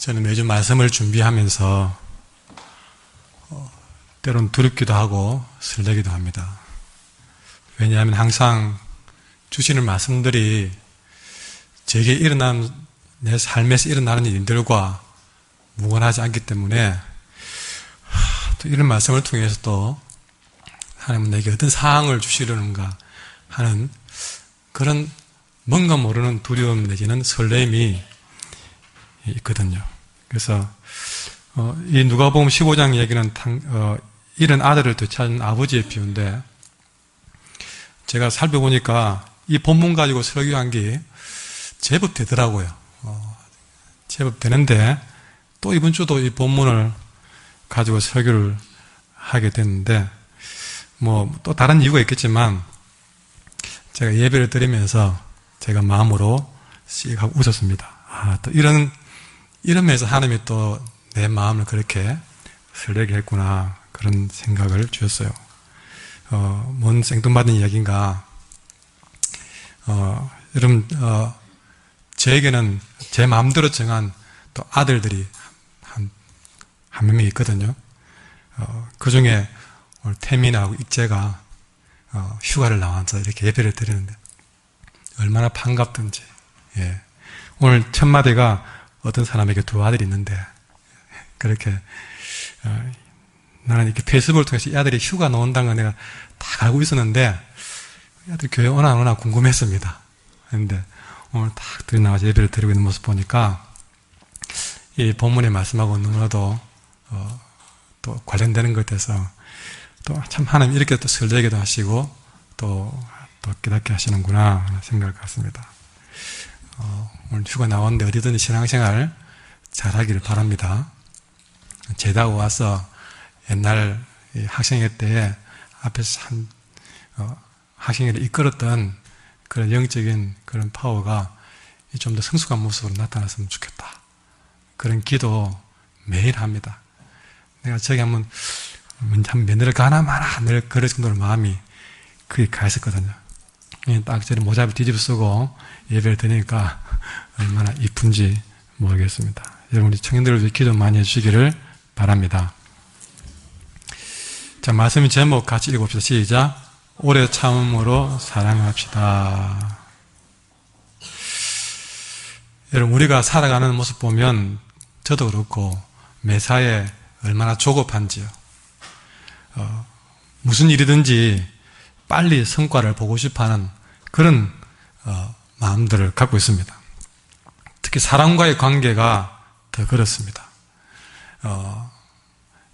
저는 매주 말씀을 준비하면서 때론 두렵기도 하고 설레기도 합니다. 왜냐하면 항상 주시는 말씀들이 제게 일어난 내 삶에서 일어나는 일들과 무관하지 않기 때문에 또 이런 말씀을 통해서 또 하나님은 내게 어떤 사항을 주시려는가 하는 그런 뭔가 모르는 두려움 내지는 설렘이 있거든요. 그래서 이 누가복음 15장 얘기는 이런 아들을 되찾은 아버지의 비유인데, 제가 살펴보니까 이 본문 가지고 설교한 게 제법 되더라고요. 제법 되는데 또 이번 주도 이 본문을 가지고 설교를 하게 됐는데, 뭐 또 다른 이유가 있겠지만 제가 예배를 드리면서 제가 마음으로 씩 하고 웃었습니다. 또 이러면서 하나님이 또 내 마음을 그렇게 설레게 했구나, 그런 생각을 주셨어요. 뭔 생뚱맞은 이야기인가. 여러분, 저에게는 제 마음대로 정한 또 아들들이 한 명이 있거든요. 그 중에 오늘 태민하고 익재가 휴가를 나와서 이렇게 예배를 드리는데 얼마나 반갑든지. 예. 오늘 첫 마디가 어떤 사람에게 두 아들이 있는데, 그렇게 나는 이렇게 페이스북을 통해서 이 아들이 휴가 나온다는 걸 내가 다 알고 있었는데 이 아들이 교회 오나 안 오나 궁금했습니다. 그런데 오늘 딱 나와서 예배를 드리고 있는 모습 보니까 이 본문의 말씀하고 너무나도 또 관련되는 것 같아서 또 참 하나님 이렇게 또 설레게도 하시고 또 깨닫게 하시는구나 하는 생각을 갖습니다. 오늘 휴가 나왔는데 어디든지 신앙생활 잘하기를 바랍니다. 제다고 와서 옛날 학생회 때에 앞에서 학생회를 이끌었던 그런 영적인 그런 파워가 좀 더 성숙한 모습으로 나타났으면 좋겠다. 그런 기도 매일 합니다. 내가 저기 한번 며느리를 가나 마나 늘 그럴 정도로 마음이 그게 가 있었거든요. 딱 저리 모자를 뒤집어 쓰고 예배를 드리니까 얼마나 이쁜지 모르겠습니다. 여러분, 우리 청년들을 위해 기도 많이 해주시기를 바랍니다. 자, 말씀의 제목 같이 읽어봅시다. 시작. 오래 참음으로 사랑합시다. 여러분, 우리가 살아가는 모습 보면 저도 그렇고 매사에 얼마나 조급한지요. 무슨 일이든지 빨리 성과를 보고 싶어하는 그런 마음들을 갖고 있습니다. 특히 사람과의 관계가 더 그렇습니다.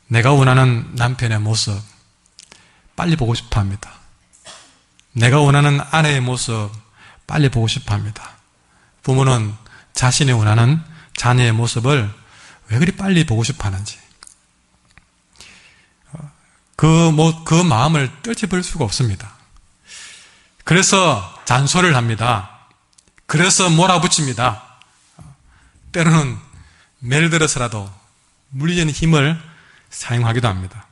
내가 원하는 남편의 모습 빨리 보고 싶어 합니다. 내가 원하는 아내의 모습 빨리 보고 싶어 합니다. 부모는 자신이 원하는 자녀의 모습을 왜 그리 빨리 보고 싶어 하는지, 그 마음을 떨쳐버릴 수가 없습니다. 그래서 잔소리를 합니다. 그래서 몰아붙입니다. 때로는 매를 들어서라도 물리적인 힘을 사용하기도 합니다.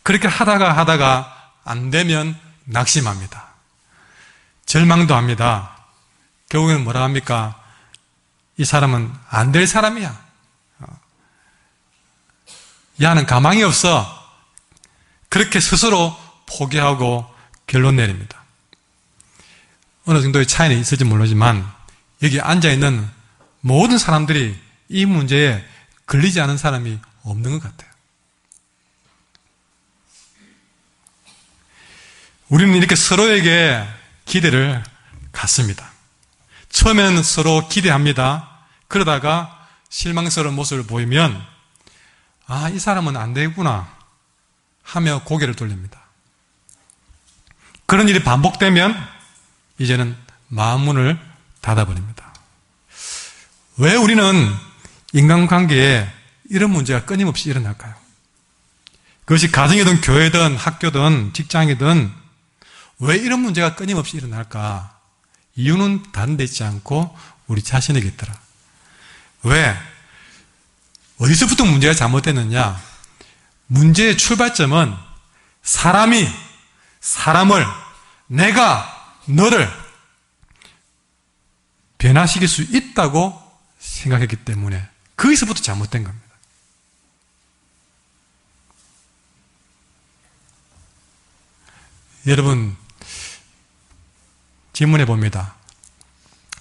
그렇게 하다가 안 되면 낙심합니다. 절망도 합니다. 결국에는 뭐라 합니까? 이 사람은 안 될 사람이야. 야는 가망이 없어. 그렇게 스스로 포기하고 결론 내립니다. 어느 정도의 차이는 있을지 모르지만 여기 앉아있는 모든 사람들이 이 문제에 걸리지 않은 사람이 없는 것 같아요. 우리는 이렇게 서로에게 기대를 갖습니다. 처음에는 서로 기대합니다. 그러다가 실망스러운 모습을 보이면 이 사람은 안 되구나 하며 고개를 돌립니다. 그런 일이 반복되면 이제는 마음문을 닫아버립니다. 왜 우리는 인간관계에 이런 문제가 끊임없이 일어날까요? 그것이 가정이든 교회든 학교든 직장이든 왜 이런 문제가 끊임없이 일어날까? 이유는 다른 데 있지 않고 우리 자신에게 있더라. 왜? 어디서부터 문제가 잘못됐느냐? 문제의 출발점은 사람이 사람을, 내가 너를 변화시킬 수 있다고 생각했기 때문에 거기서부터 잘못된 겁니다. 여러분, 질문해 봅니다.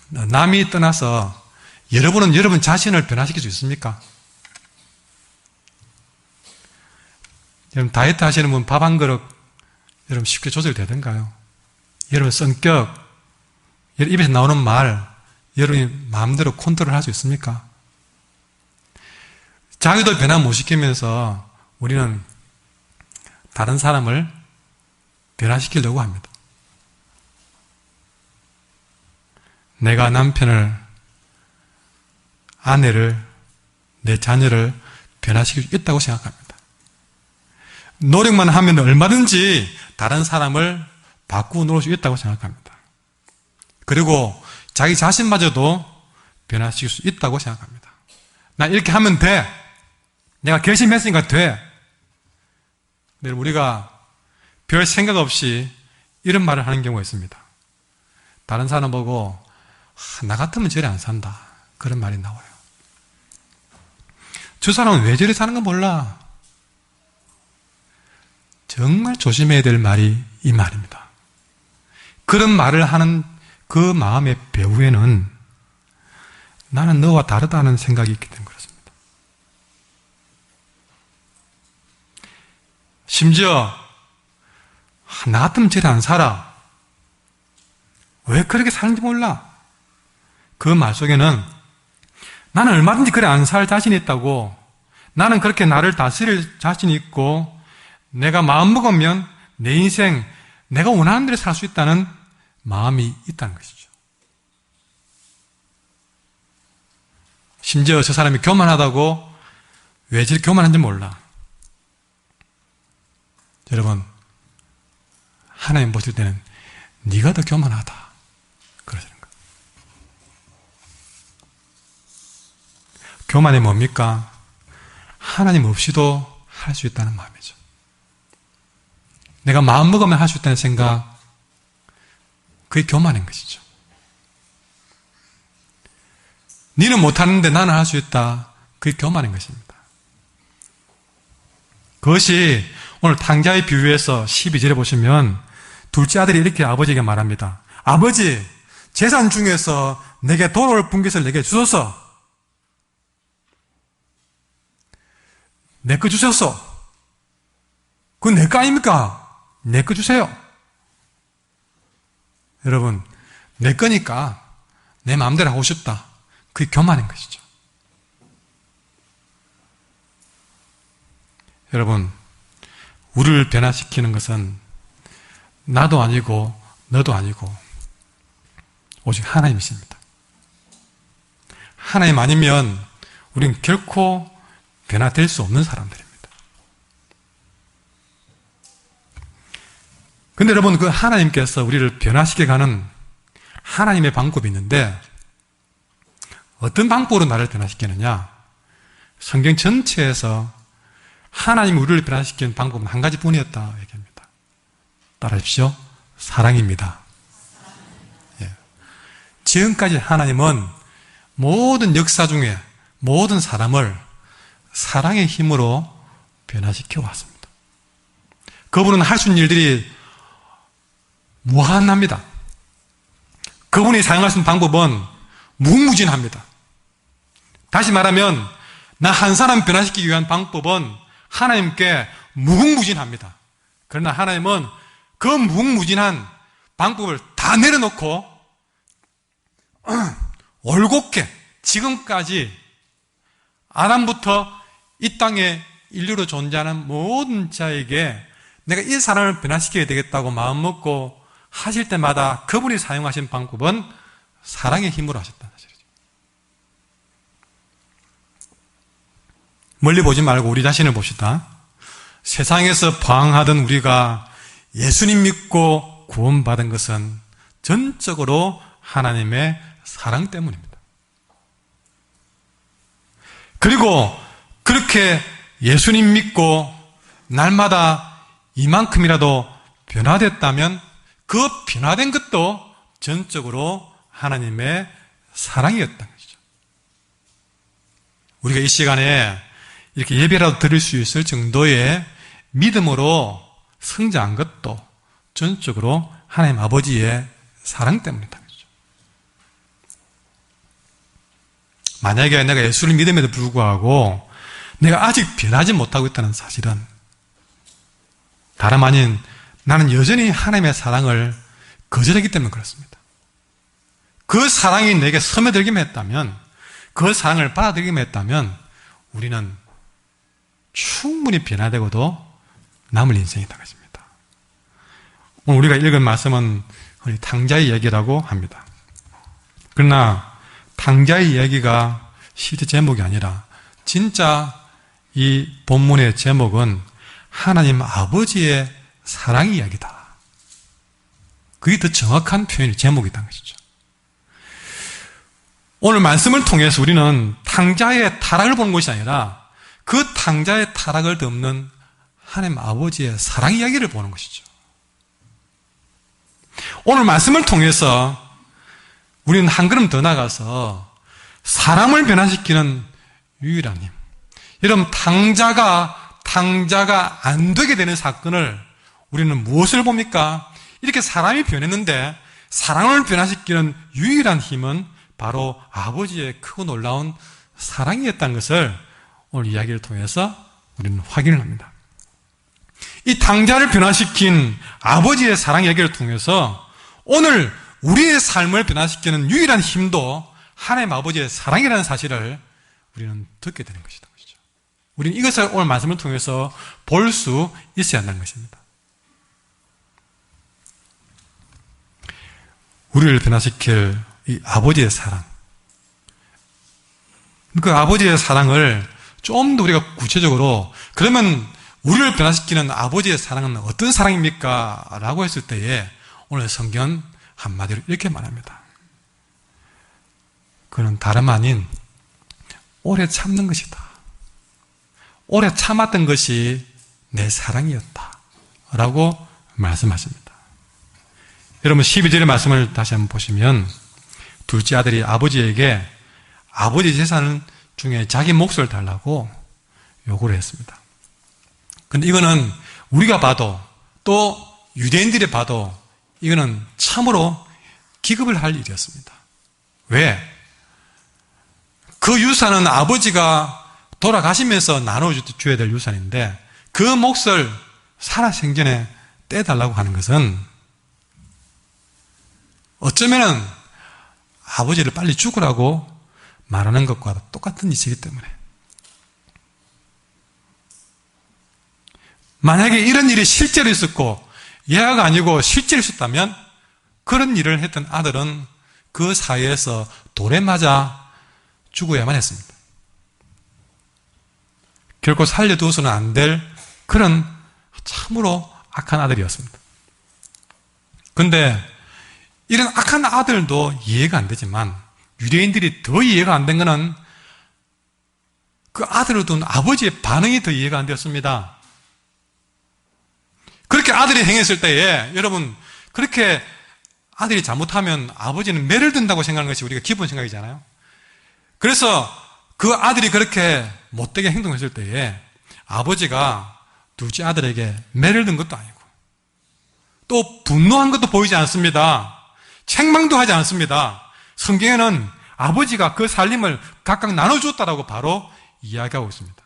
남이 떠나서 여러분은 여러분 자신을 변화시킬 수 있습니까? 여러분, 다이어트 하시는 분 밥 한 그릇 여러분 쉽게 조절되던가요? 여러분 성격, 여러분 입에서 나오는 말, 여러분이 마음대로 컨트롤할 수 있습니까? 자기도 변화 못 시키면서 우리는 다른 사람을 변화시키려고 합니다. 내가 남편을, 아내를, 내 자녀를 변화시킬 수 있다고 생각합니다. 노력만 하면 얼마든지 다른 사람을 바꾸어 놓을 수 있다고 생각합니다. 그리고 자기 자신마저도 변화시킬 수 있다고 생각합니다. 나 이렇게 하면 돼. 내가 결심했으니까 돼. 근데 우리가 별 생각 없이 이런 말을 하는 경우가 있습니다. 다른 사람 보고 나 같으면 저리 안 산다. 그런 말이 나와요. 저 사람은 왜 저리 사는 건 몰라. 정말 조심해야 될 말이 이 말입니다. 그런 말을 하는 그 마음의 배후에는 나는 너와 다르다는 생각이 있기 때문에 그렇습니다. 심지어 나 같으면 저리 안 살아. 왜 그렇게 사는지 몰라. 그 말 속에는 나는 얼마든지 그래 안 살 자신이 있다고, 나는 그렇게 나를 다스릴 자신이 있고, 내가 마음먹으면 내 인생 내가 원하는 대로 살 수 있다는 마음이 있다는 것이죠. 심지어 저 사람이 교만하다고 왜 저렇게 교만한지 몰라. 여러분, 하나님 보실 때는 네가 더 교만하다 그러시는 거예요. 교만이 뭡니까? 하나님 없이도 할 수 있다는 마음이죠. 내가 마음먹으면 할 수 있다는 생각, 그게 교만인 것이죠. 너는 못하는데 나는 할 수 있다, 그게 교만인 것입니다. 그것이 오늘 탕자의 비유에서 12절에 보시면 둘째 아들이 이렇게 아버지에게 말합니다. 아버지, 재산 중에서 내게 돌아올 분깃을 내게 주소서. 내 거 주소서. 그건 내 거 아닙니까? 내 거 주세요. 여러분, 내 거니까 내 마음대로 하고 싶다. 그게 교만인 것이죠. 여러분, 우리를 변화시키는 것은 나도 아니고 너도 아니고 오직 하나님이십니다. 하나님 아니면 우리는 결코 변화될 수 없는 사람들입니다. 근데 여러분, 그 하나님께서 우리를 변화시켜가는 하나님의 방법이 있는데 어떤 방법으로 나를 변화시키느냐? 성경 전체에서 하나님이 우리를 변화시키는 방법은 한 가지뿐이었다 얘기합니다. 따라하십시오. 사랑입니다. 예. 지금까지 하나님은 모든 역사 중에 모든 사람을 사랑의 힘으로 변화시켜 왔습니다. 그분은 할 수 있는 일들이 무한합니다. 그분이 사용하시는 방법은 무궁무진합니다. 다시 말하면 나 한 사람 변화시키기 위한 방법은 하나님께 무궁무진합니다. 그러나 하나님은 그 무궁무진한 방법을 다 내려놓고 올곧게 지금까지 아담부터 이 땅에 인류로 존재하는 모든 자에게 내가 이 사람을 변화시켜야 되겠다고 마음먹고 하실 때마다 그분이 사용하신 방법은 사랑의 힘으로 하셨다는 사실이죠. 멀리 보지 말고 우리 자신을 봅시다. 세상에서 방황하던 우리가 예수님 믿고 구원받은 것은 전적으로 하나님의 사랑 때문입니다. 그리고 그렇게 예수님 믿고 날마다 이만큼이라도 변화됐다면 그 변화된 것도 전적으로 하나님의 사랑이었다는 것이죠. 우리가 이 시간에 이렇게 예배라도 드릴 수 있을 정도의 믿음으로 성장한 것도 전적으로 하나님 아버지의 사랑 때문이다. 만약에 내가 예수를 믿음에도 불구하고 내가 아직 변하지 못하고 있다는 사실은 다름 아닌 나는 여전히 하나님의 사랑을 거절하기 때문에 그렇습니다. 그 사랑이 내게 스며들기만 했다면, 그 사랑을 받아들이기만 했다면 우리는 충분히 변화되고도 남을 인생이다 것입니다. 오늘 우리가 읽은 말씀은 탕자의 얘기라고 합니다. 그러나 탕자의 이야기가 실제 제목이 아니라 진짜 이 본문의 제목은 하나님 아버지의 사랑 이야기다. 그게 더 정확한 표현이 제목이라는 것이죠. 오늘 말씀을 통해서 우리는 탕자의 타락을 보는 것이 아니라 그 탕자의 타락을 덮는 하나님 아버지의 사랑 이야기를 보는 것이죠. 오늘 말씀을 통해서 우리는 한 걸음 더 나가서 사람을 변화시키는 유일한 힘. 여러분, 탕자가 안 되게 되는 사건을 우리는 무엇을 봅니까? 이렇게 사람이 변했는데 사람을 변화시키는 유일한 힘은 바로 아버지의 크고 놀라운 사랑이었다는 것을 오늘 이야기를 통해서 우리는 확인을 합니다. 이 탕자를 변화시킨 아버지의 사랑 이야기를 통해서 오늘 우리의 삶을 변화시키는 유일한 힘도 하나님 아버지의 사랑이라는 사실을 우리는 듣게 되는 것이죠. 우리는 이것을 오늘 말씀을 통해서 볼 수 있어야 한다는 것입니다. 우리를 변화시킬 이 아버지의 사랑, 그 아버지의 사랑을 좀 더 우리가 구체적으로, 그러면 우리를 변화시키는 아버지의 사랑은 어떤 사랑입니까? 라고 했을 때에 오늘 성경은 한마디로 이렇게 말합니다. 그는 다름 아닌 오래 참는 것이다. 오래 참았던 것이 내 사랑이었다. 라고 말씀하십니다. 여러분 12절의 말씀을 다시 한번 보시면 둘째 아들이 아버지에게 아버지 재산 중에 자기 몫을 달라고 요구를 했습니다. 근데 이거는 우리가 봐도 또 유대인들이 봐도 이거는 참으로 기겁을 할 일이었습니다. 왜? 그 유산은 아버지가 돌아가시면서 나눠줘야 될 유산인데 그 몫을 살아생전에 떼달라고 하는 것은 어쩌면 아버지를 빨리 죽으라고 말하는 것과 똑같은 짓이기 때문에, 만약에 이런 일이 실제로 있었고 예화가 아니고 실제로 있었다면 그런 일을 했던 아들은 그 사회에서 돌에 맞아 죽어야만 했습니다. 결코 살려두어서는 안 될 그런 참으로 악한 아들이었습니다. 그런데 이런 악한 아들도 이해가 안 되지만 유대인들이 더 이해가 안 된 것은 그 아들을 둔 아버지의 반응이 더 이해가 안 되었습니다. 그렇게 아들이 행했을 때에 여러분, 그렇게 아들이 잘못하면 아버지는 매를 든다고 생각하는 것이 우리가 기본 생각이잖아요. 그래서 그 아들이 그렇게 못되게 행동했을 때에 아버지가 둘째 아들에게 매를 든 것도 아니고 또 분노한 것도 보이지 않습니다. 책망도 하지 않습니다. 성경에는 아버지가 그 살림을 각각 나눠줬다라고 바로 이야기하고 있습니다.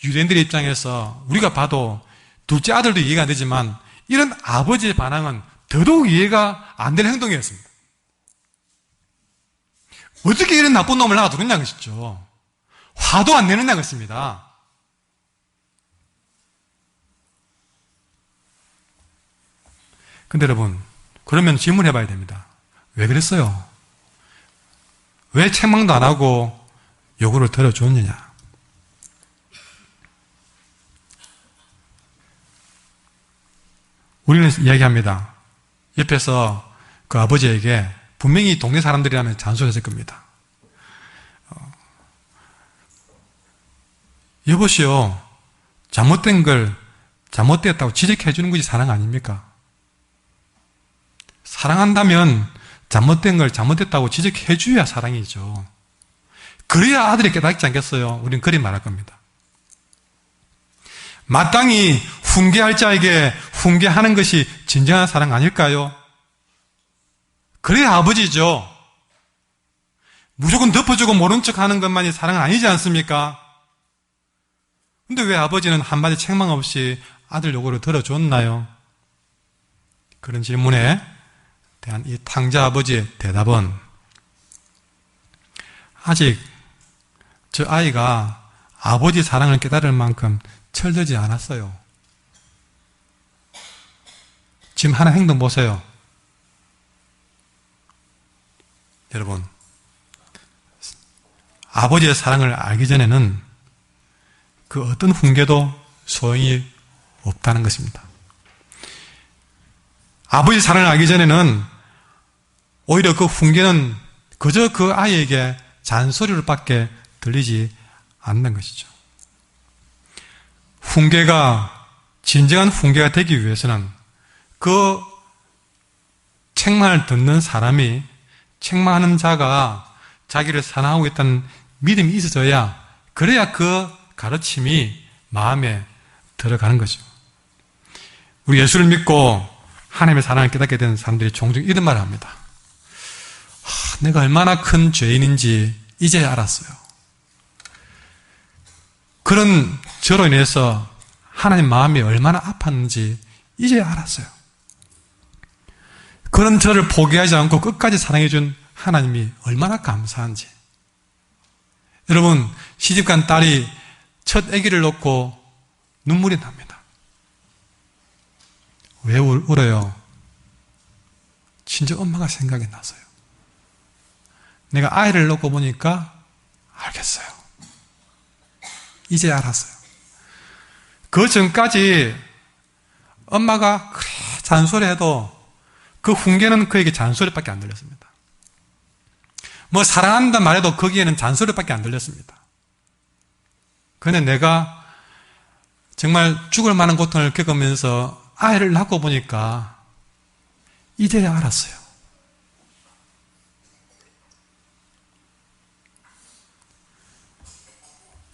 유대인들의 입장에서 우리가 봐도 둘째 아들도 이해가 안 되지만 이런 아버지의 반항은 더더욱 이해가 안 되는 행동이었습니다. 어떻게 이런 나쁜 놈을 놔두느냐 것이죠. 화도 안 내느냐 것입니다. 근데 여러분, 그러면 질문해 봐야 됩니다. 왜 그랬어요? 왜 책망도 안 하고 요구를 들어줬느냐? 우리는 이야기합니다. 옆에서 그 아버지에게 분명히 동네 사람들이라면 잔소리했을 겁니다. 여보시오, 잘못된 걸 잘못되었다고 지적해 주는 것이 사랑 아닙니까? 사랑한다면 잘못된 걸 잘못됐다고 지적해 줘야 사랑이죠. 그래야 아들이 깨닫지 않겠어요? 우리는 그리 말할 겁니다. 마땅히 훈계할 자에게 훈계하는 것이 진정한 사랑 아닐까요? 그래야 아버지죠. 무조건 덮어주고 모른 척 하는 것만이 사랑은 아니지 않습니까? 근데 왜 아버지는 한마디 책망 없이 아들 요구를 들어줬나요? 그런 질문에 대한 이 탕자 아버지의 대답은 아직 저 아이가 아버지 사랑을 깨달을 만큼 철들지 않았어요. 지금 하는 행동 보세요. 여러분, 아버지의 사랑을 알기 전에는 그 어떤 훈계도 소용이 없다는 것입니다. 아버지 사랑을 알기 전에는 오히려 그 훈계는 그저 그 아이에게 잔소리로밖에 들리지 않는 것이죠. 훈계가 진정한 훈계가 되기 위해서는 그 책망을 듣는 사람이 책망하는 자가 자기를 사랑하고 있다는 믿음이 있어져야 그래야 그 가르침이 마음에 들어가는 거죠. 우리 예수를 믿고 하나님의 사랑을 깨닫게 된 사람들이 종종 이런 말을 합니다. 내가 얼마나 큰 죄인인지 이제야 알았어요. 그런 저로 인해서 하나님 마음이 얼마나 아팠는지 이제야 알았어요. 그런 저를 포기하지 않고 끝까지 사랑해준 하나님이 얼마나 감사한지. 여러분, 시집간 딸이 첫 아기를 놓고 눈물이 납니다. 왜 울어요? 진짜 엄마가 생각이 나서요. 내가 아이를 놓고 보니까 알겠어요. 이제 알았어요. 그 전까지 엄마가 그래 잔소리해도 그 훈계는 그에게 잔소리밖에 안 들렸습니다. 뭐 사랑한다 말해도 거기에는 잔소리밖에 안 들렸습니다. 그런데 내가 정말 죽을 만한 고통을 겪으면서 아이를 낳고 보니까 이제야 알았어요.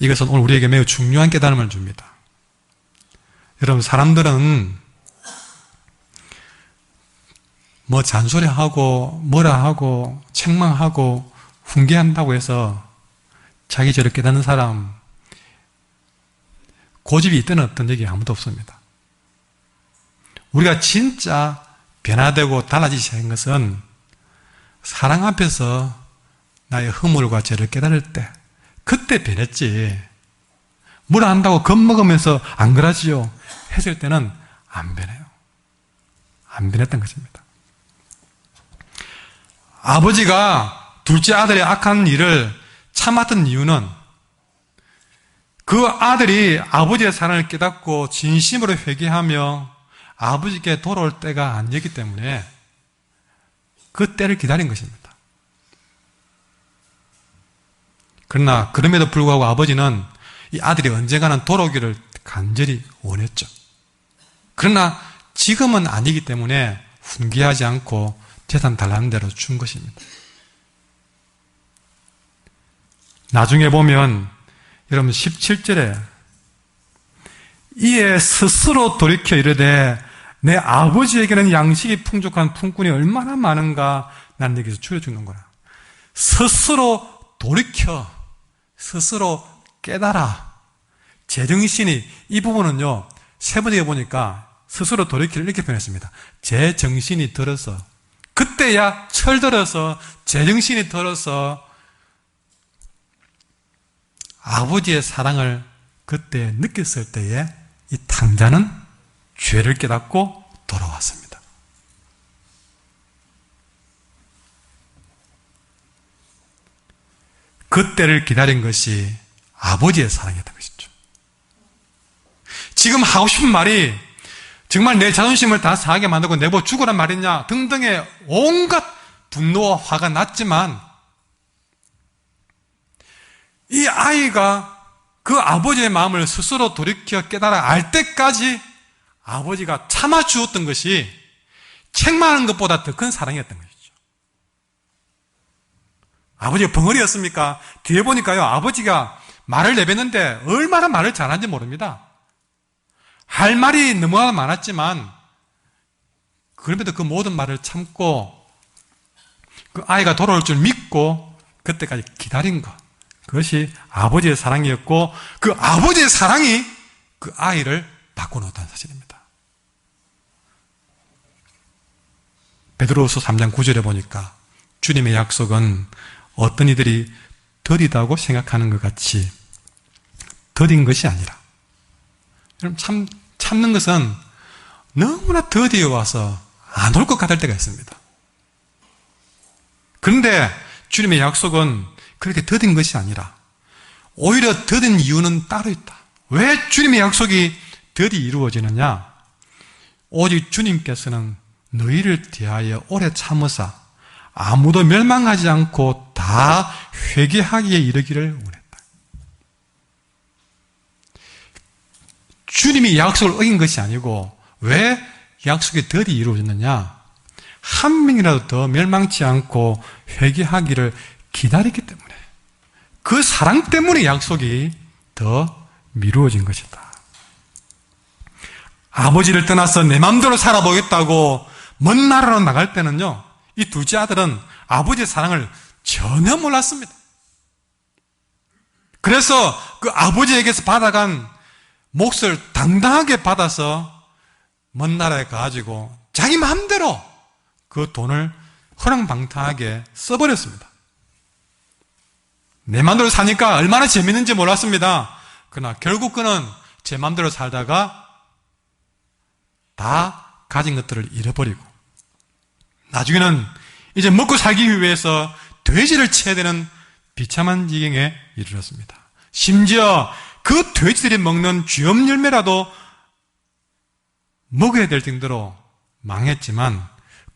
이것은 오늘 우리에게 매우 중요한 깨달음을 줍니다. 여러분, 사람들은 뭐 잔소리하고 뭐라 하고 책망하고 훈계한다고 해서 자기 죄를 깨닫는 사람 고집이 있든 없든 여기 아무도 없습니다. 우리가 진짜 변화되고 달라지기 시작한 것은 사랑 앞에서 나의 허물과 죄를 깨달을 때 그때 변했지. 뭐라 한다고 겁먹으면서 안 그러지요 했을 때는 안 변해요. 안 변했던 것입니다. 아버지가 둘째 아들의 악한 일을 참았던 이유는 그 아들이 아버지의 사랑을 깨닫고 진심으로 회개하며 아버지께 돌아올 때가 아니었기 때문에 그 때를 기다린 것입니다. 그러나 그럼에도 불구하고 아버지는 이 아들이 언젠가는 돌아오기를 간절히 원했죠. 그러나 지금은 아니기 때문에 훈계하지 않고 재산 달라는 대로 준 것입니다. 나중에 보면 여러분 17절에 이에 스스로 돌이켜 이르되 내 아버지에게는 양식이 풍족한 품꾼이 얼마나 많은가 난 여기서 줄여 죽는 거라. 스스로 돌이켜 스스로 깨달아 제정신이 이 부분은요 세 번째 보니까 스스로 돌이키를 이렇게 표현했습니다. 제정신이 들어서 그때야 철들어서 제정신이 들어서 아버지의 사랑을 그때 느꼈을 때에 이 탕자는 죄를 깨닫고 돌아왔습니다. 그때를 기다린 것이 아버지의 사랑이었던 것이죠. 지금 하고 싶은 말이 정말 내 자존심을 다 상하게 만들고 내버 죽으란 말이냐 등등의 온갖 분노와 화가 났지만 이 아이가 그 아버지의 마음을 스스로 돌이켜 깨달아 알 때까지 아버지가 참아주었던 것이 책망하는 것보다 더 큰 사랑이었던 것이죠. 아버지가 벙어리였습니까? 뒤에 보니까요, 아버지가 말을 내뱉는데 얼마나 말을 잘하는지 모릅니다. 할 말이 너무나 많았지만, 그럼에도 그 모든 말을 참고, 그 아이가 돌아올 줄 믿고, 그때까지 기다린 것. 그것이 아버지의 사랑이었고, 그 아버지의 사랑이 그 아이를 바꿔놓았다는 사실입니다. 베드로후서 3장 9절에 보니까 주님의 약속은 어떤 이들이 더디다고 생각하는 것 같이 더딘 것이 아니라, 여러분 참는 것은 너무나 더디어 와서 안 올 것 같을 때가 있습니다. 그런데 주님의 약속은 그렇게 더딘 것이 아니라 오히려 더딘 이유는 따로 있다. 왜 주님의 약속이 더디 이루어지느냐? 오직 주님께서는 너희를 대하여 오래 참으사 아무도 멸망하지 않고 다 회개하기에 이르기를 원했다. 주님이 약속을 어긴 것이 아니고 왜 약속이 더디 이루어졌느냐? 한 명이라도 더 멸망치 않고 회개하기를 기다리기 때문에, 그 사랑 때문에 약속이 더 미루어진 것이다. 아버지를 떠나서 내 마음대로 살아보겠다고 먼 나라로 나갈 때는요, 이 둘째 아들은 아버지의 사랑을 전혀 몰랐습니다. 그래서 그 아버지에게서 받아간 몫을 당당하게 받아서 먼 나라에 가가지고 자기 마음대로 그 돈을 허랑방탕하게 써버렸습니다. 내 마음대로 사니까 얼마나 재밌는지 몰랐습니다. 그러나 결국 그는 제 마음대로 살다가 다 가진 것들을 잃어버리고, 나중에는 이제 먹고 살기 위해서 돼지를 쳐야 되는 비참한 지경에 이르렀습니다. 심지어 그 돼지들이 먹는 쥐엄 열매라도 먹어야 될 정도로 망했지만,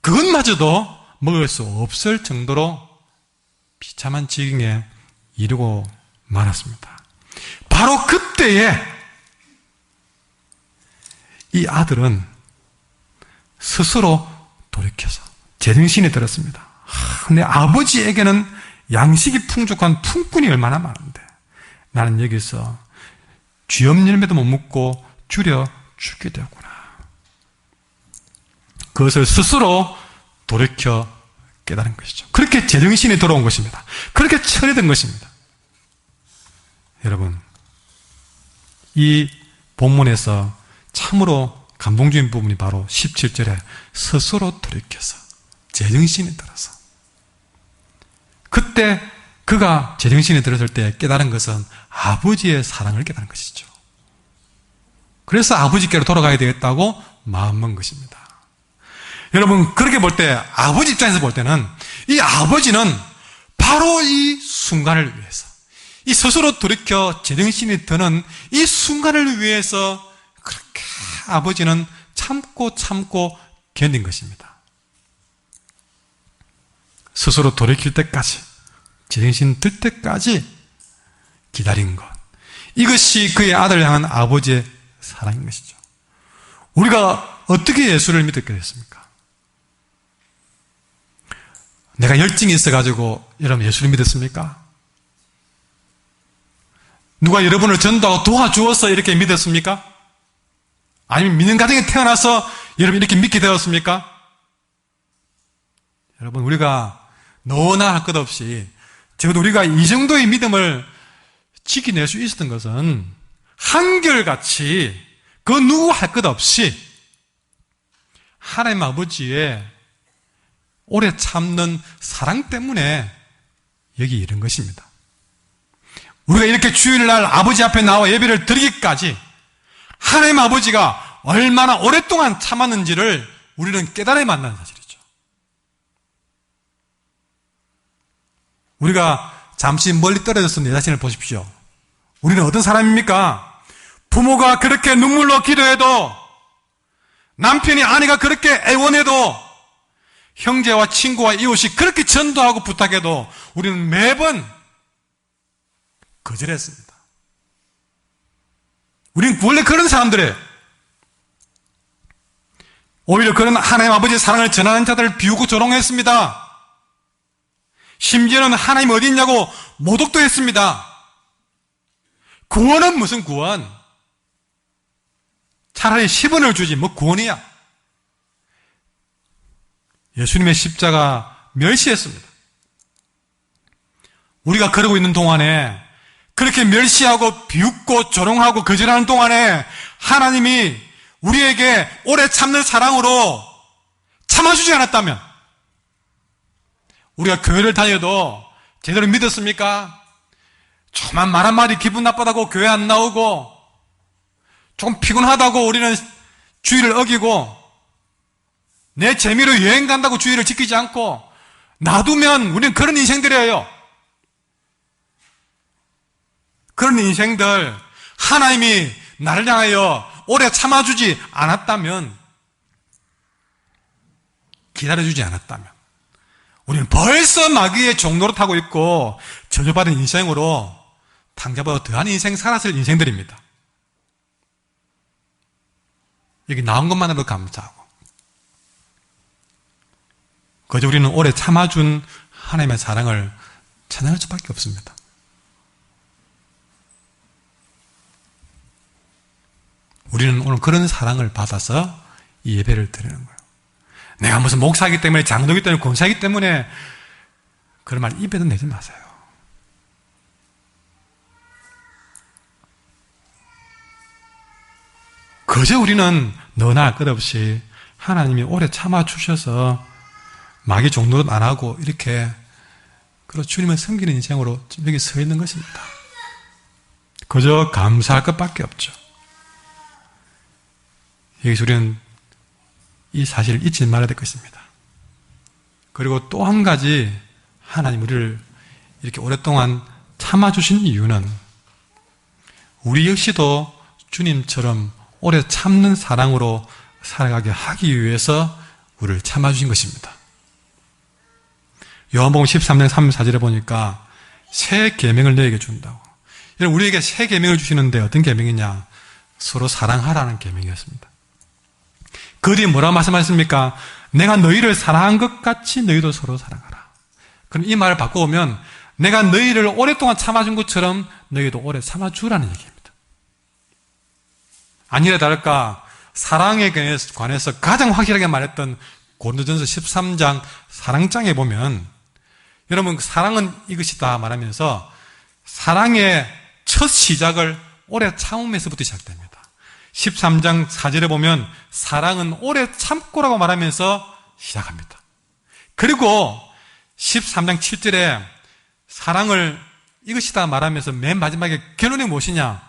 그것마저도 먹을 수 없을 정도로 비참한 지경에 이르고 말았습니다. 바로 그때에 이 아들은 스스로 돌이켜서 제정신이 들었습니다. 내 아버지에게는 양식이 풍족한 품꾼이 얼마나 많은데 나는 여기서 쥐엄 열매도 못 먹고 줄여 죽게 되었구나. 그것을 스스로 돌이켜 깨달은 것이죠. 그렇게 제정신이 돌아온 것입니다. 그렇게 철회된 것입니다. 여러분, 이 본문에서 참으로 감동적인 부분이 바로 17절에 스스로 돌이켜서 제정신이 들어서, 그때 그가 제정신이 들었을 때 깨달은 것은 아버지의 사랑을 깨달은 것이죠. 그래서 아버지께로 돌아가야 되겠다고 마음먹은 것입니다. 여러분, 그렇게 볼 때, 아버지 입장에서 볼 때는 이 아버지는 바로 이 순간을 위해서, 이 스스로 돌이켜 제정신이 드는 이 순간을 위해서 그렇게 아버지는 참고 견딘 것입니다. 스스로 돌이킬 때까지, 제정신 들 때까지 기다린 것, 이것이 그의 아들을 향한 아버지의 사랑인 것이죠. 우리가 어떻게 예수를 믿게 됐습니까? 내가 열정이 있어가지고 여러분 예수를 믿었습니까? 누가 여러분을 전도하고 도와주어서 이렇게 믿었습니까? 아니면 믿는 가정에 태어나서 여러분 이렇게 믿게 되었습니까? 여러분, 우리가 너나 할 것 없이 적어도 우리가 이 정도의 믿음을 지켜낼 수 있었던 것은 한결같이 그 누구 할 것 없이 하나님 아버지의 오래 참는 사랑 때문에 여기 이른 것입니다. 우리가 이렇게 주일날 아버지 앞에 나와 예배를 드리기까지 하나님 아버지가 얼마나 오랫동안 참았는지를 우리는 깨달아야 만나는 사실이죠. 우리가 잠시 멀리 떨어져서 내 자신을 보십시오. 우리는 어떤 사람입니까? 부모가 그렇게 눈물로 기도해도, 남편이 아내가 그렇게 애원해도, 형제와 친구와 이웃이 그렇게 전도하고 부탁해도 우리는 매번 거절했습니다. 우리는 원래 그런 사람들이에요. 오히려 그런 하나님 아버지의 사랑을 전하는 자들을 비우고 조롱했습니다. 심지어는 하나님 어디 있냐고 모독도 했습니다. 구원은 무슨 구원? 차라리 10원을 주지 뭐 구원이야. 예수님의 십자가 멸시했습니다. 우리가 그러고 있는 동안에, 그렇게 멸시하고 비웃고 조롱하고 거절하는 동안에 하나님이 우리에게 오래 참는 사랑으로 참아주지 않았다면, 우리가 교회를 다녀도 제대로 믿었습니까? 조금만 말 한마디 기분 나쁘다고 교회 안 나오고, 조금 피곤하다고 우리는 주의를 어기고, 내 재미로 여행 간다고 주의를 지키지 않고 놔두면 우리는 그런 인생들이에요. 그런 인생들, 하나님이 나를 향하여 오래 참아주지 않았다면, 기다려주지 않았다면, 우리는 벌써 마귀의 종로로 타고 있고 저주받은 인생으로 당자보다 더한 인생 살았을 인생들입니다. 여기 나온 것만으로도 감사하고, 그저 우리는 오래 참아준 하나님의 사랑을 찬양할 수밖에 없습니다. 우리는 오늘 그런 사랑을 받아서 이 예배를 드리는 거예요. 내가 무슨 목사이기 때문에, 장로이기 때문에, 권사이기 때문에 그런 말 입에도 내지 마세요. 그저 우리는 너나 할 것 없이 하나님이 오래 참아주셔서 마귀 종노릇 안 하고 이렇게 주님을 섬기는 인생으로 지금 여기 서 있는 것입니다. 그저 감사할 것밖에 없죠. 여기서 우리는 이 사실을 잊지 말아야 될 것입니다. 그리고 또 한 가지, 하나님 우리를 이렇게 오랫동안 참아주신 이유는 우리 역시도 주님처럼 오래 참는 사랑으로 살아가게 하기 위해서 우리를 참아주신 것입니다. 요한복음 13장 34절에 보니까 새 계명을 너에게 준다고. 여러분, 우리에게 새 계명을 주시는데 어떤 계명이냐? 서로 사랑하라는 계명이었습니다. 그 뒤에 뭐라고 말씀하셨습니까? 내가 너희를 사랑한 것 같이 너희도 서로 사랑하라. 그럼 이 말을 바꿔보면 내가 너희를 오랫동안 참아준 것처럼 너희도 오래 참아주라는 얘기입니다. 아니라 다를까, 사랑에 관해서 가장 확실하게 말했던 고린도전서 13장 사랑장에 보면, 여러분, 사랑은 이것이다 말하면서 사랑의 첫 시작을 오래 참음에서부터 시작됩니다. 13장 4절에 보면 사랑은 오래 참고라고 말하면서 시작합니다. 그리고 13장 7절에 사랑을 이것이다 말하면서 맨 마지막에 결론이 무엇이냐?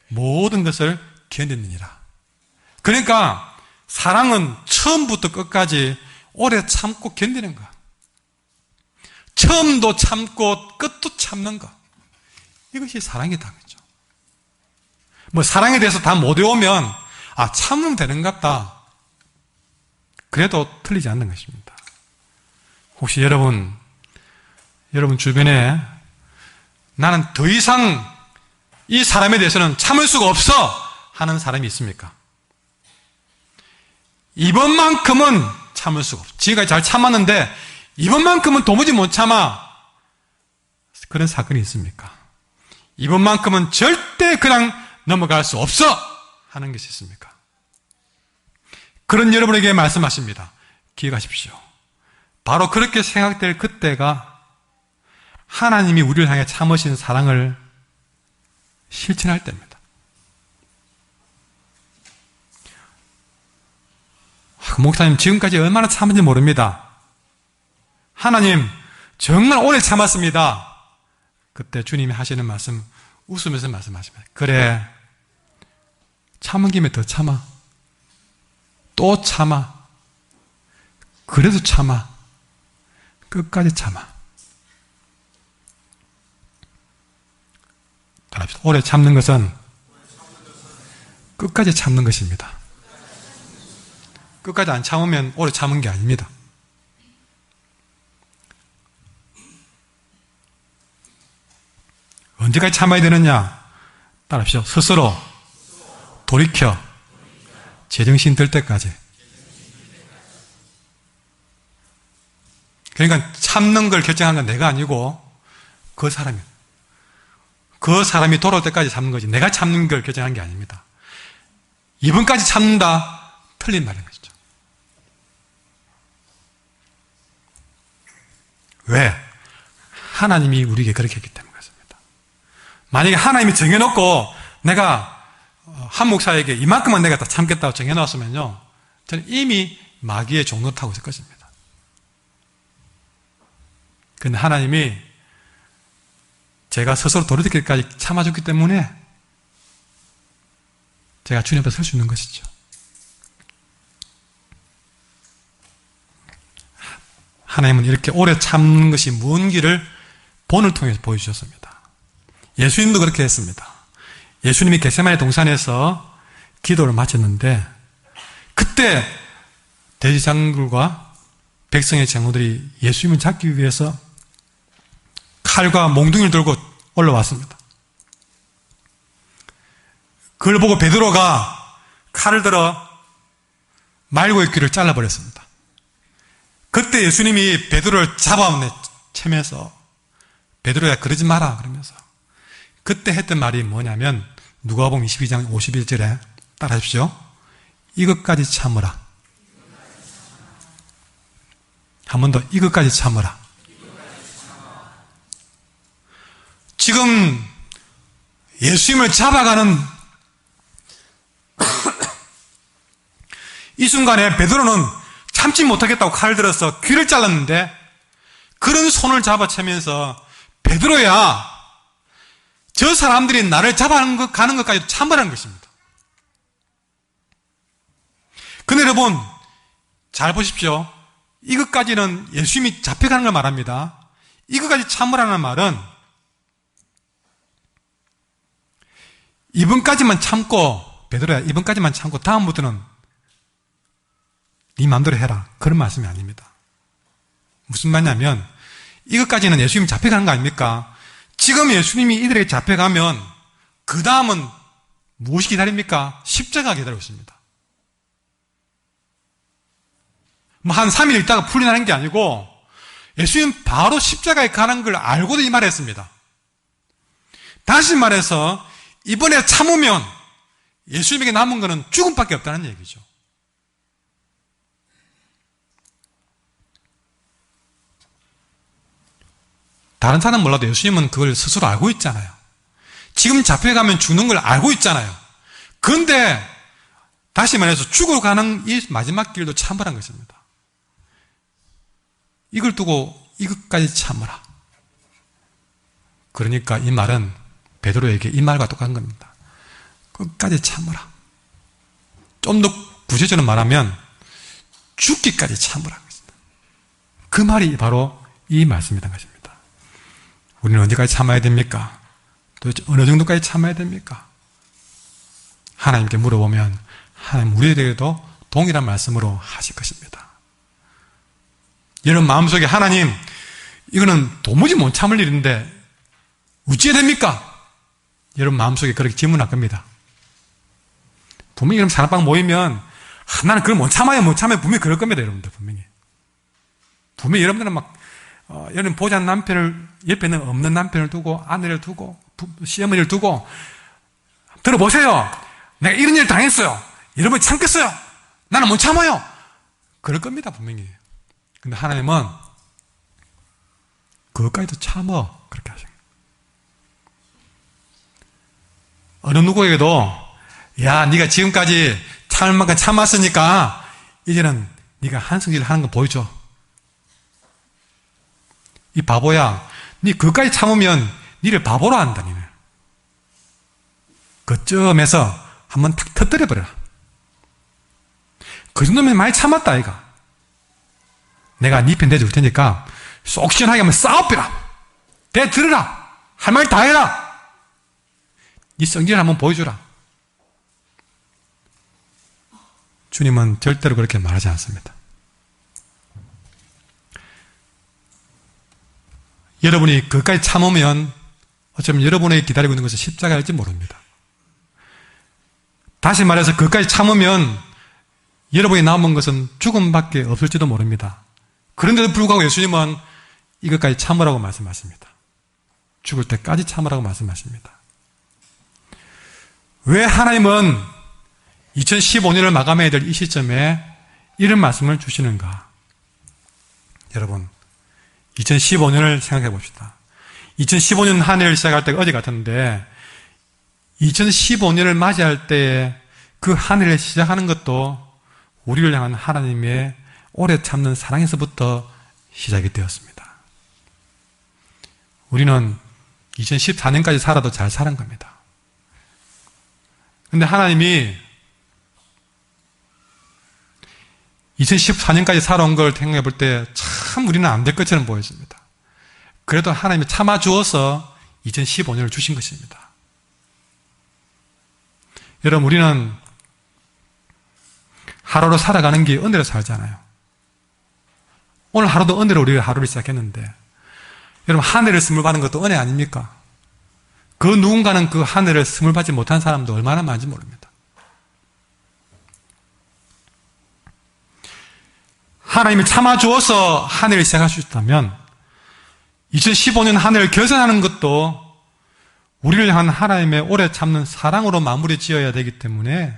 모든 것을 견디느니라. 그러니까 사랑은 처음부터 끝까지 오래 참고 견디는 것. 처음도 참고 끝도 참는 것. 이것이 사랑이다. 그죠? 뭐 사랑에 대해서 다 못 외우면 참으면 되는갑다. 그래도 틀리지 않는 것입니다. 혹시 여러분 주변에 나는 더 이상 이 사람에 대해서는 참을 수가 없어 하는 사람이 있습니까? 이번만큼은 참을 수가 없어. 지금까지 잘 참았는데 이번만큼은 도무지 못 참아. 그런 사건이 있습니까? 이번만큼은 절대 그냥 넘어갈 수 없어 하는 것이 있습니까? 그런 여러분에게 말씀하십니다. 기억하십시오. 바로 그렇게 생각될 그때가 하나님이 우리를 향해 참으신 사랑을 실천할 때입니다. 목사님, 지금까지 얼마나 참은지 모릅니다. 하나님, 정말 오래 참았습니다. 그때 주님이 하시는 말씀, 웃으면서 말씀하십니다. 그래, 참은 김에 더 참아. 또 참아. 그래도 참아. 끝까지 참아. 따라합시다. 오래 참는 것은 끝까지 참는 것입니다. 끝까지 안 참으면 오래 참은 게 아닙니다. 언제까지 참아야 되느냐? 따라합시다. 스스로 돌이켜 제정신 들 때까지. 그러니까 참는 걸 결정하는 건 내가 아니고 그 사람이에요. 그 사람이 돌아올 때까지 참는 거지 내가 참는 걸 결정한 게 아닙니다. 이분까지 참는다? 틀린 말인 것이죠. 왜? 하나님이 우리에게 그렇게 했기 때문에 그렇습니다. 만약에 하나님이 정해놓고 내가 한 목사에게 이만큼만 내가 다 참겠다고 정해놨으면요, 저는 이미 마귀의 종로 타고 있을 것입니다. 그런데 하나님이 제가 스스로 도리되기까지 참아줬기 때문에 제가 주님 앞에 설 수 있는 것이죠. 하나님은 이렇게 오래 참는 것이 무언지를 본을 통해서 보여주셨습니다. 예수님도 그렇게 했습니다. 예수님이 겟세마네 동산에서 기도를 마쳤는데 그때 대제사장들과 백성의 장로들이 예수님을 잡기 위해서 칼과 몽둥이를 들고 올라왔습니다. 그걸 보고 베드로가 칼을 들어 말고의 귀를 잘라버렸습니다. 그때 예수님이 베드로를 잡아내면서 베드로야 그러지 마라 그러면서 그때 했던 말이 뭐냐면 누가복음 22장 51절에 따라하십시오. 이것까지 참으라. 한 번 더 이것까지 참으라. 지금 예수님을 잡아가는 이 순간에 베드로는 참지 못하겠다고 칼을 들어서 귀를 잘랐는데 그런 손을 잡아채면서 베드로야 저 사람들이 나를 잡아가는 것까지 참으라는 것입니다. 근데 여러분 잘 보십시오. 이것까지는 예수님이 잡혀가는 걸 말합니다. 이것까지 참으라는 말은 이번까지만 참고 베드로야 이번까지만 참고 다음부터는 네 마음대로 해라 그런 말씀이 아닙니다. 무슨 말이냐면 이것까지는 예수님이 잡혀가는 거 아닙니까? 지금 예수님이 이들에게 잡혀가면 그 다음은 무엇이 기다립니까? 십자가 기다리고 있습니다. 한 3일 있다가 풀려나는 게 아니고 예수님 바로 십자가에 가는 걸 알고도 이 말을 했습니다. 다시 말해서 이번에 참으면 예수님에게 남은 것은 죽음밖에 없다는 얘기죠. 다른 사람은 몰라도 예수님은 그걸 스스로 알고 있잖아요. 지금 잡혀가면 죽는 걸 알고 있잖아요. 그런데 다시 말해서 죽으러 가는 이 마지막 길도 참으란 것입니다. 이걸 두고 이것까지 참으라. 그러니까 이 말은 베드로에게 이 말과 똑같은 겁니다. 끝까지 참으라. 좀 더 구체적으로 말하면 죽기까지 참으라. 그 말이 바로 이 말씀이란 것입니다. 우리는 언제까지 참아야 됩니까? 도대체 어느 정도까지 참아야 됩니까? 하나님께 물어보면 하나님 우리에게도 동일한 말씀으로 하실 것입니다. 여러분 마음속에 하나님 이거는 도무지 못 참을 일인데 어찌해야 됩니까? 여러분 마음속에 그렇게 질문할 겁니다. 분명히 여러분 사랑방 모이면 나는 그걸 못 참아요 분명히 그럴 겁니다. 여러분들 분명히 여러분들은 막 여러분 보지 않는 남편을 옆에는 없는 남편을 두고 아내를 두고 시어머니를 두고 들어보세요. 내가 이런 일을 당했어요. 여러분이 참겠어요. 나는 못 참아요. 그럴 겁니다. 분명히. 근데 하나님은 그것까지도 참어 그렇게 하신 거예요. 어느 누구에게도 야 네가 지금까지 참을 만큼 참았으니까 이제는 네가 한승질을 하는 거 보여줘. 이 바보야 네 그것까지 참으면 니를 바보로 한다. 니는 그쯤에서 한번 탁 터뜨려버려라. 그 정도면 많이 참았다 아이가. 내가 네 편 대줄 테니까 쏙 시원하게 한번 싸워빼라. 대 들으라. 할 말 다 해라. 네 성질을 한번 보여주라. 주님은 절대로 그렇게 말하지 않습니다. 여러분이 그것까지 참으면 어쩌면 여러분에게 기다리고 있는 것은 십자가일지 모릅니다. 다시 말해서 그것까지 참으면 여러분이 남은 것은 죽음밖에 없을지도 모릅니다. 그런데도 불구하고 예수님은 이것까지 참으라고 말씀하십니다. 죽을 때까지 참으라고 말씀하십니다. 왜 하나님은 2015년을 마감해야 될 이 시점에 이런 말씀을 주시는가? 여러분, 2015년을 생각해 봅시다. 2015년 한 해를 시작할 때가 어제 같은데 2015년을 맞이할 때에 그 한 해를 시작하는 것도 우리를 향한 하나님의 오래 참는 사랑에서부터 시작이 되었습니다. 우리는 2014년까지 살아도 잘 사는 겁니다. 근데 하나님이 2014년까지 살아온 걸 생각해 볼 때 참 우리는 안 될 것처럼 보였습니다. 그래도 하나님이 참아주어서 2015년을 주신 것입니다. 여러분, 우리는 하루로 살아가는 게 은혜로 살잖아요. 오늘 하루도 은혜로 우리가 하루를 시작했는데, 여러분, 한 해를 선물 받는 것도 은혜 아닙니까? 그 누군가는 그 한 해를 선물 받지 못한 사람도 얼마나 많은지 모릅니다. 하나님이 참아주어서 한 해를 시작할 수 있다면 2015년 한 해를 결산하는 것도 우리를 향한 하나님의 오래 참는 사랑으로 마무리 지어야 되기 때문에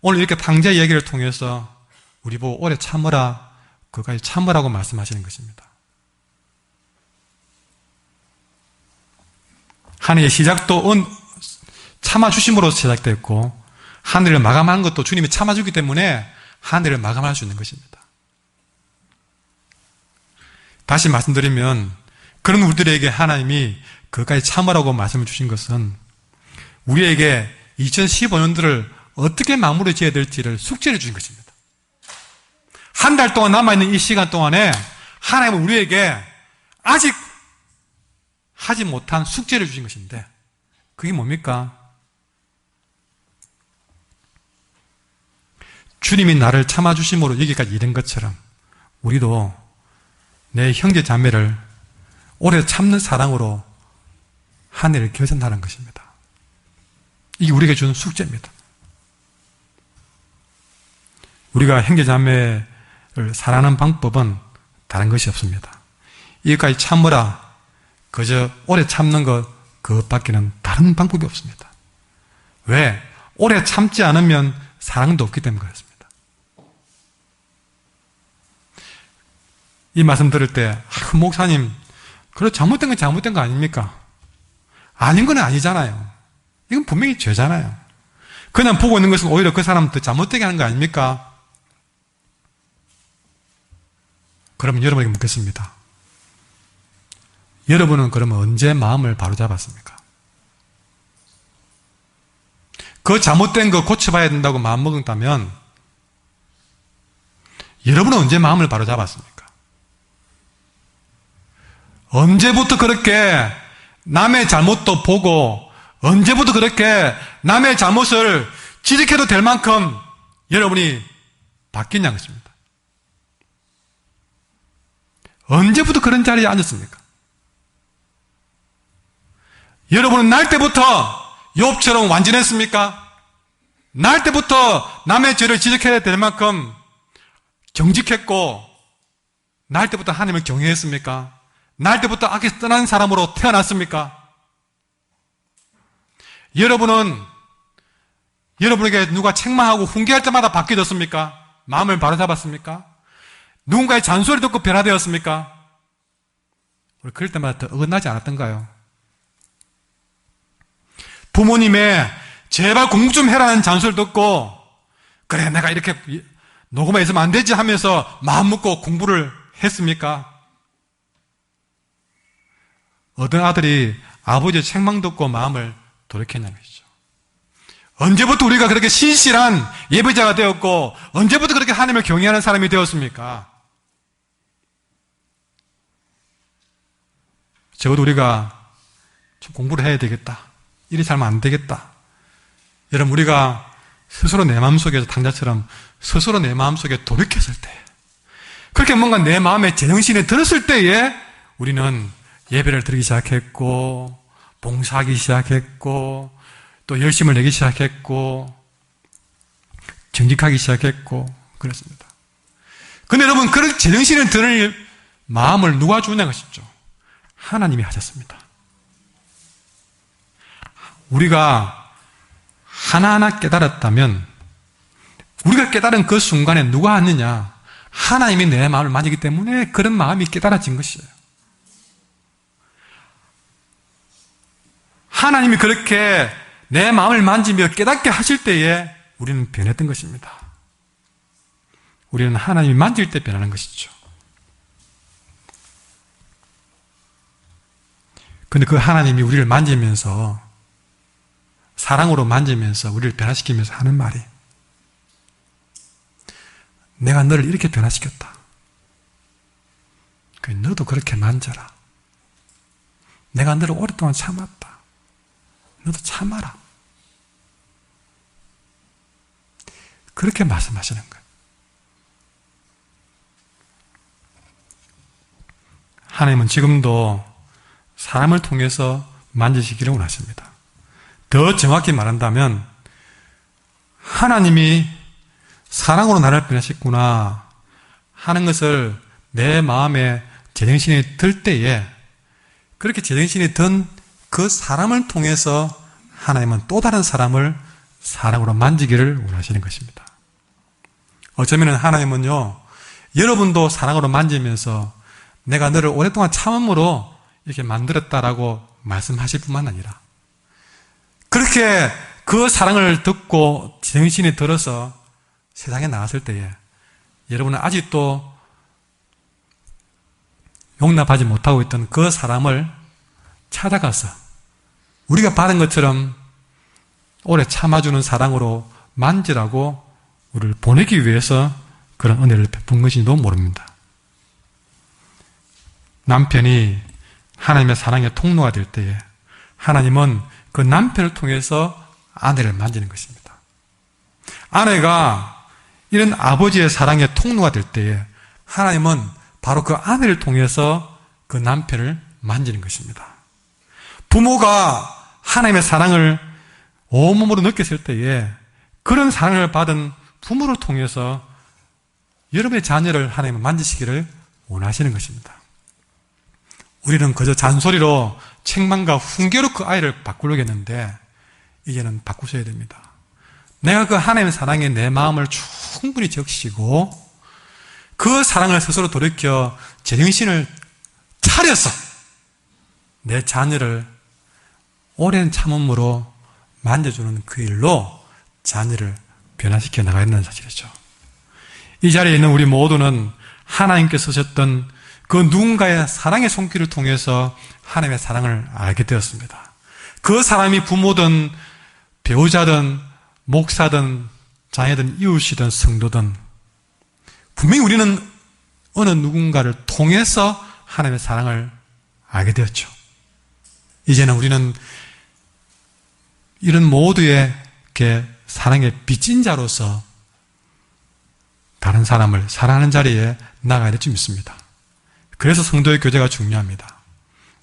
오늘 이렇게 방제 얘기를 통해서 우리 보고 오래 참으라, 그까지 참으라고 말씀하시는 것입니다. 한 해의 시작도 참아주심으로 시작됐고 한 해를 마감하는 것도 주님이 참아주기 때문에 한 해를 마감할 수 있는 것입니다. 다시 말씀드리면 그런 우리들에게 하나님이 그까지 참으라고 말씀을 주신 것은 우리에게 2015년들을 어떻게 마무리 지어야 될지를 숙제를 주신 것입니다. 한 달 동안 남아있는 이 시간 동안에 하나님은 우리에게 아직 하지 못한 숙제를 주신 것인데 그게 뭡니까? 주님이 나를 참아주심으로 여기까지 이른 것처럼 우리도 내 형제 자매를 오래 참는 사랑으로 한 해를 결산하는 것입니다. 이게 우리에게 주는 숙제입니다. 우리가 형제 자매를 사랑하는 방법은 다른 것이 없습니다. 이것까지 참으라, 그저 오래 참는 것 그것밖에는 다른 방법이 없습니다. 왜? 오래 참지 않으면 사랑도 없기 때문에 그렇습니다. 이 말씀 들을 때 목사님, 그래 잘못된 건 잘못된 거 아닙니까? 아닌 건 아니잖아요. 이건 분명히 죄잖아요. 그냥 보고 있는 것은 오히려 그 사람 더 잘못되게 하는 거 아닙니까? 그러면 여러분에게 묻겠습니다. 여러분은 그러면 언제 마음을 바로잡았습니까? 그 잘못된 거 고쳐봐야 된다고 마음먹었다면 여러분은 언제 마음을 바로잡았습니까? 언제부터 그렇게 남의 잘못도 보고 언제부터 그렇게 남의 잘못을 지적해도 될 만큼 여러분이 바뀌냐는 것입니다. 언제부터 그런 자리에 앉았습니까? 여러분은 날 때부터 욥처럼 완전했습니까? 날 때부터 남의 죄를 지적해야 될 만큼 정직했고 날 때부터 하나님을 경외했습니까? 날 때부터 악에서 떠난 사람으로 태어났습니까? 여러분에게 누가 책망하고 훈계할 때마다 바뀌어졌습니까? 마음을 바로잡았습니까? 누군가의 잔소리 듣고 변화되었습니까? 우리 그럴 때마다 더 어긋나지 않았던가요? 부모님의 제발 공부 좀 해라는 잔소리 듣고 그래 내가 이렇게 녹음에 있으면 안 되지 하면서 마음 먹고 공부를 했습니까? 어떤 아들이 아버지의 책망 듣고 마음을 돌이켰냐는 것이죠. 언제부터 우리가 그렇게 신실한 예배자가 되었고 언제부터 그렇게 하나님을 경외하는 사람이 되었습니까? 적어도 우리가 좀 공부를 해야 되겠다. 일이 잘하면 안 되겠다. 여러분 우리가 스스로 내 마음속에서 당자처럼 스스로 내 마음속에 돌이켰을 때 그렇게 뭔가 내 마음에 제정신이 들었을 때에 우리는 예배를 드리기 시작했고 봉사하기 시작했고 또 열심을 내기 시작했고 정직하기 시작했고 그렇습니다. 근데 여러분, 그런 제정신을 드릴 마음을 누가 주냐고 싶죠? 하나님이 하셨습니다. 우리가 하나하나 깨달았다면, 우리가 깨달은 그 순간에 누가 하느냐? 하나님이 내 마음을 만지기 때문에 그런 마음이 깨달아진 것이에요. 하나님이 그렇게 내 마음을 만지며 깨닫게 하실 때에 우리는 변했던 것입니다. 우리는 하나님이 만질 때 변하는 것이죠. 근데 그 하나님이 우리를 만지면서, 사랑으로 만지면서 우리를 변화시키면서 하는 말이, 내가 너를 이렇게 변화시켰다. 너도 그렇게 만져라. 내가 너를 오랫동안 참았다. 너도 참아라. 그렇게 말씀하시는 거예요. 하나님은 지금도 사람을 통해서 만지시기를 원하십니다. 더 정확히 말한다면 하나님이 사랑으로 나를 변화시켰구나 하는 것을 내 마음에 제정신이 들 때에, 그렇게 제정신이 든 그 사람을 통해서 하나님은 또 다른 사람을 사랑으로 만지기를 원하시는 것입니다. 어쩌면 하나님은요, 여러분도 사랑으로 만지면서 내가 너를 오랫동안 참음으로 이렇게 만들었다라고 말씀하실 뿐만 아니라, 그렇게 그 사랑을 듣고 제정신이 들어서 세상에 나왔을 때에 여러분은 아직도 용납하지 못하고 있던 그 사람을 찾아가서 우리가 받은 것처럼 오래 참아주는 사랑으로 만지라고 우리를 보내기 위해서 그런 은혜를 베푼 것인지도 모릅니다. 남편이 하나님의 사랑의 통로가 될 때에 하나님은 그 남편을 통해서 아내를 만지는 것입니다. 아내가 이런 아버지의 사랑의 통로가 될 때에 하나님은 바로 그 아내를 통해서 그 남편을 만지는 것입니다. 부모가 하나님의 사랑을 온몸으로 느꼈을 때에 그런 사랑을 받은 부모를 통해서 여러분의 자녀를 하나님은 만지시기를 원하시는 것입니다. 우리는 그저 잔소리로 책망과 훈계로 그 아이를 바꾸려고 했는데 이제는 바꾸셔야 됩니다. 내가 그 하나님의 사랑에 내 마음을 충분히 적시고 그 사랑을 스스로 돌이켜 제정신을 차려서 내 자녀를 오랜 참음으로 만져주는 그 일로 자녀를 변화시켜 나가야 한다는 사실이죠. 이 자리에 있는 우리 모두는 하나님께서 쓰셨던 그 누군가의 사랑의 손길을 통해서 하나님의 사랑을 알게 되었습니다. 그 사람이 부모든 배우자든 목사든 자녀든 이웃이든 성도든 분명히 우리는 어느 누군가를 통해서 하나님의 사랑을 알게 되었죠. 이제는 우리는 이런 모두의 사랑의 빚진 자로서 다른 사람을 사랑하는 자리에 나가야 될 줄 믿습니다. 그래서 성도의 교제가 중요합니다.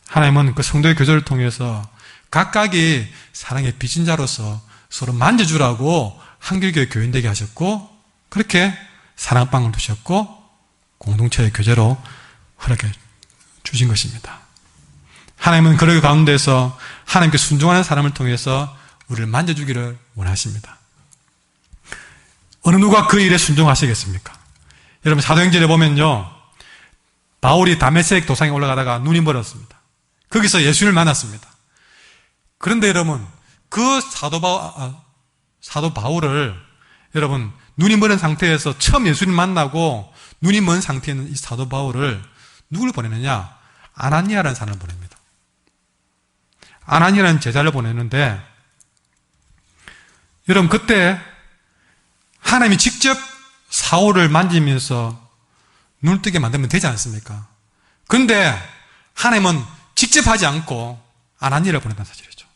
하나님은 그 성도의 교제를 통해서 각각이 사랑의 빚진 자로서 서로 만져주라고 한길교회 교인되게 하셨고, 그렇게 사랑방을 두셨고 공동체의 교제로 허락해 주신 것입니다. 하나님은 그 가운데서 하나님께 순종하는 사람을 통해서 우리를 만져주기를 원하십니다. 어느 누가 그 일에 순종하시겠습니까? 여러분, 사도행전에 보면요, 바울이 다메섹 도상에 올라가다가 눈이 멀었습니다. 거기서 예수를 만났습니다. 그런데 여러분, 그 사도 바울을 여러분, 눈이 멀은 상태에서 처음 예수님 만나고 눈이 먼 상태에 있는 이 사도 바울을 누구를 보내느냐? 아나니아라는 사람을 보냅니다. 아나니아라는 제자를 보냈는데, 여러분, 그때 하나님이 직접 사울을 만지면서 눈을 뜨게 만들면 되지 않습니까? 그런데 하나님은 직접 하지 않고 아나니아를 보냈다는 사실이죠.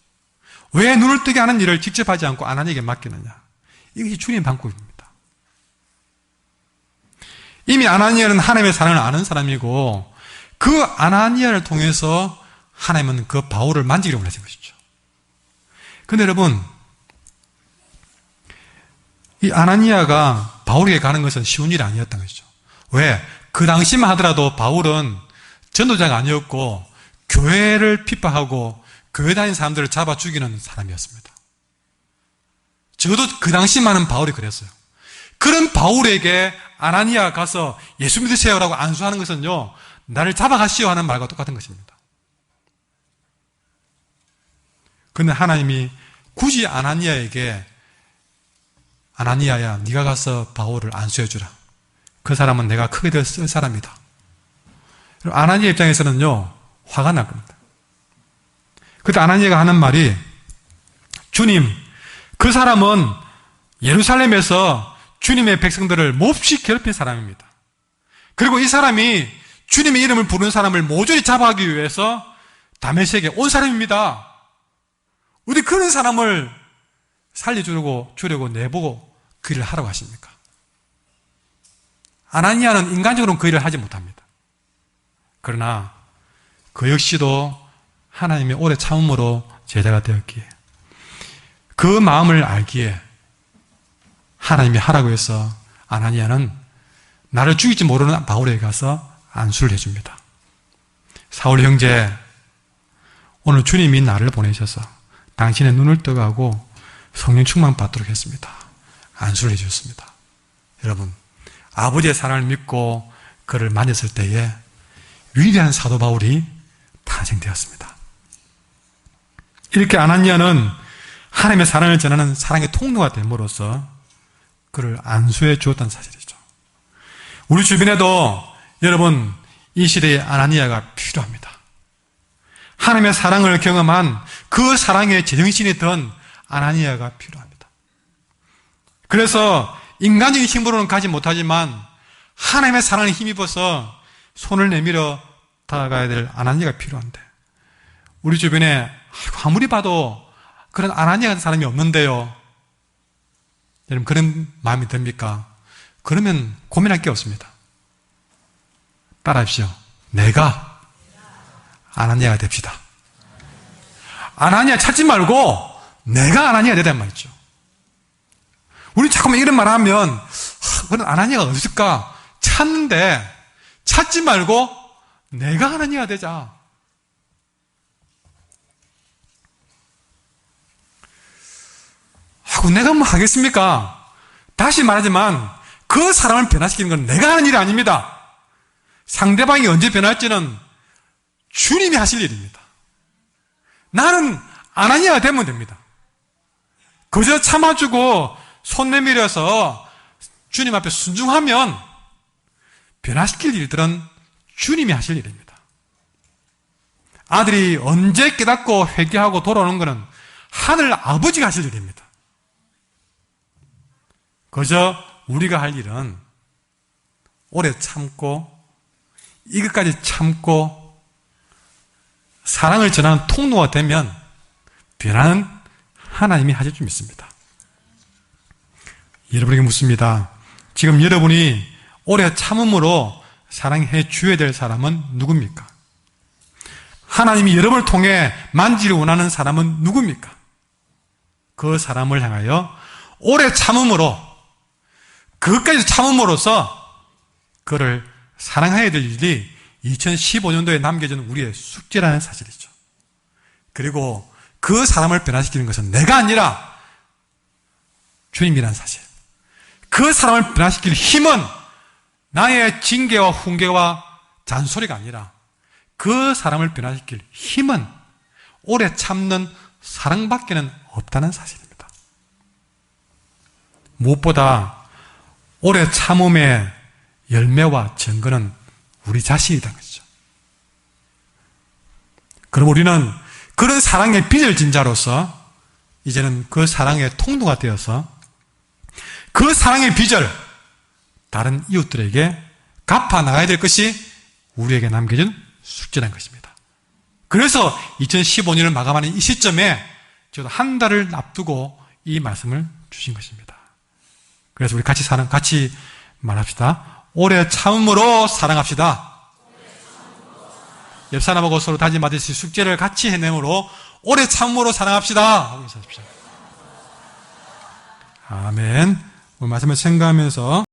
왜 눈을 뜨게 하는 일을 직접 하지 않고 아나니아에게 맡기느냐? 이것이 주님의 방법입니다. 이미 아나니아는 하나님의 사랑을 아는 사람이고 그 아나니아를 통해서 하나님은 그 바울을 만지기를 원하신 것이죠. 그런데 여러분, 이 아나니아가 바울에게 가는 것은 쉬운 일이 아니었던 것이죠. 왜? 그 당시만 하더라도 바울은 전도자가 아니었고 교회를 핍박하고 교회 다니는 사람들을 잡아 죽이는 사람이었습니다. 적어도 그 당시만은 바울이 그랬어요. 그런 바울에게 아나니아 가서 예수 믿으세요라고 안수하는 것은요, 나를 잡아가시오 하는 말과 똑같은 것입니다. 그런데 하나님이 굳이 아나니아에게 아나니아야, 네가 가서 바울을 안수해주라. 그 사람은 내가 크게 될 쓸 사람이다. 아나니아 입장에서는요, 화가 날 겁니다. 그때 아나니아가 하는 말이, 주님, 그 사람은 예루살렘에서 주님의 백성들을 몹시 괴롭힌 사람입니다. 그리고 이 사람이 주님의 이름을 부르는 사람을 모조리 잡아가기 위해서 다메섹에 온 사람입니다. 어디 그런 사람을 살려주려고 내보고 그 일을 하라고 하십니까? 아나니아는 인간적으로는 그 일을 하지 못합니다. 그러나 그 역시도 하나님의 오래 참음으로 제자가 되었기에, 그 마음을 알기에 하나님이 하라고 해서 아나니아는 나를 죽일지 모르는 바울에게 가서 안수를 해줍니다. 사울 형제, 오늘 주님이 나를 보내셔서 당신의 눈을 떠가고 성령 충만 받도록 했습니다. 안수를 해주셨습니다. 여러분, 아버지의 사랑을 믿고 그를 만졌을 때에 위대한 사도 바울이 탄생되었습니다. 이렇게 아나니아는 하나님의 사랑을 전하는 사랑의 통로가 됨으로써 그를 안수해 주었다는 사실이죠. 우리 주변에도 여러분, 이 시대에 아나니아가 필요합니다. 하나님의 사랑을 경험한 그 사랑의 제정신이 된 아나니아가 필요합니다. 그래서 인간적인 힘으로는 가지 못하지만 하나님의 사랑을 힘입어서 손을 내밀어 다가가야 될 아나니아가 필요한데, 우리 주변에 아무리 봐도 그런 아나니아 같은 사람이 없는데요. 여러분, 그런 마음이 듭니까? 그러면 고민할 게 없습니다. 따라하십시오. 내가 아나니아가 됩시다. 아나니아 찾지 말고 내가 아나니아가 되란 말이죠. 우리 자꾸만 이런 말 하면 그런 아나니아가 없을까 찾는데, 찾지 말고 내가 아나니아가 되자. 하고 내가 뭐 하겠습니까? 다시 말하지만 그 사람을 변화시키는 건 내가 하는 일이 아닙니다. 상대방이 언제 변할지는 주님이 하실 일입니다. 나는 아나니아가 되면 됩니다. 그저 참아주고 손 내밀어서 주님 앞에 순종하면 변화시킬 일들은 주님이 하실 일입니다. 아들이 언제 깨닫고 회개하고 돌아오는 것은 하늘 아버지가 하실 일입니다. 그저 우리가 할 일은 오래 참고, 이것까지 참고 사랑을 전하는 통로가 되면 변화는 하나님이 하실 줄 믿습니다. 여러분에게 묻습니다. 지금 여러분이 오래 참음으로 사랑해 주어야 될 사람은 누굽니까? 하나님이 여러분을 통해 만지를 원하는 사람은 누굽니까? 그 사람을 향하여 오래 참음으로, 그것까지 참음으로써 그를 사랑해야 될 일이 2015년도에 남겨진 우리의 숙제라는 사실이죠. 그리고 그 사람을 변화시키는 것은 내가 아니라 주님이라는 사실. 그 사람을 변화시킬 힘은 나의 징계와 훈계와 잔소리가 아니라, 그 사람을 변화시킬 힘은 오래 참는 사랑밖에는 없다는 사실입니다. 무엇보다 오래 참음의 열매와 증거는 우리 자신이라는 것이죠. 그럼 우리는 그런 사랑의 빚을 진 자로서 이제는 그 사랑의 통로가 되어서 그 사랑의 빚을 다른 이웃들에게 갚아 나가야 될 것이 우리에게 남겨진 숙제라는 것입니다. 그래서 2015년을 마감하는 이 시점에 저도 한 달을 앞두고 이 말씀을 주신 것입니다. 그래서 우리 같이 말합시다. 오래 참음으로 사랑합시다. 옆 사람하고 서로 다짐하듯이 숙제를 같이 해내므로 오래 참음으로 사랑합시다. 하고 있으십시오. 아멘. 오늘 말씀을 생각하면서